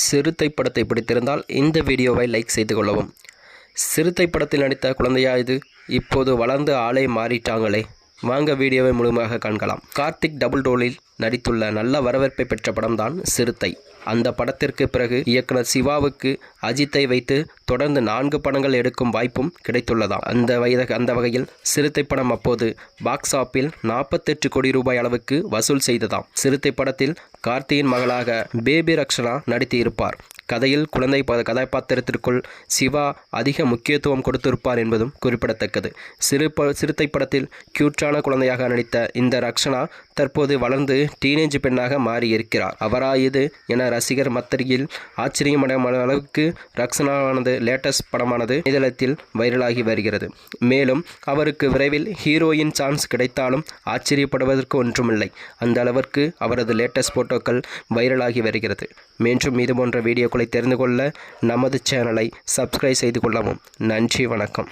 சிறுத்தை படத்தை பிடித்திருந்தால் இந்த வீடியோவை லைக் செய்து கொள்ளவும். சிறுத்தை படத்தில் நடித்த குழந்தையா இது? இப்போது வளர்ந்து ஆளே மாறிட்டாங்களே. வாங்க வீடியோவை முழுமையாக காண்கலாம். கார்த்திக் டபுள் ரோலில் நடித்துள்ள நல்ல வரவேற்பை பெற்ற படம்தான் சிறுத்தை. அந்த படத்திற்கு பிறகு இயக்குனர் சிவாவுக்கு அஜித்தை வைத்து தொடர்ந்து 4 படங்கள் எடுக்கும் வாய்ப்பும் கிடைத்துள்ளதாம். அந்த வகையில் சிறுத்தை படம் அப்போது பாக்ஸ் ஆப்பில் 48 கோடி ரூபாய் அளவுக்கு வசூல் செய்ததாம். சிறுத்தை படத்தில் கார்த்தியின் மகளாக பேபி ரக்ஷனா நடித்திருப்பார். கதையில் குழந்தை கதாபாத்திரத்திற்குள் சிவா அதிக முக்கியத்துவம் கொடுத்திருப்பார் என்பதும் குறிப்பிடத்தக்கது. சிறுத்தை படத்தில் கியூட்டான குழந்தையாக நடித்த இந்த ரக்ஷனா தற்போது வளர்ந்து டீனேஜ் பெண்ணாக மாறியிருக்கிறார். அவரா இது என ரசிகர் மத்தியில் ஆச்சரியமான அளவுக்கு ரக்ஷனாவானது லேட்டஸ்ட் படமானது இணையதளத்தில் வைரலாகி வருகிறது. மேலும் அவருக்கு விரைவில் ஹீரோயின் சான்ஸ் கிடைத்தாலும் ஆச்சரியப்படுவதற்கு ஒன்றுமில்லை. அந்த அளவிற்கு அவரது லேட்டஸ்ட் போட்டோக்கள் வைரலாகி வருகிறது. மீண்டும் இது போன்ற வீடியோக்களை தெரிந்து கொள்ள நமது சேனலை சப்ஸ்கிரைப் செய்து கொள்ளவும். நன்றி, வணக்கம்.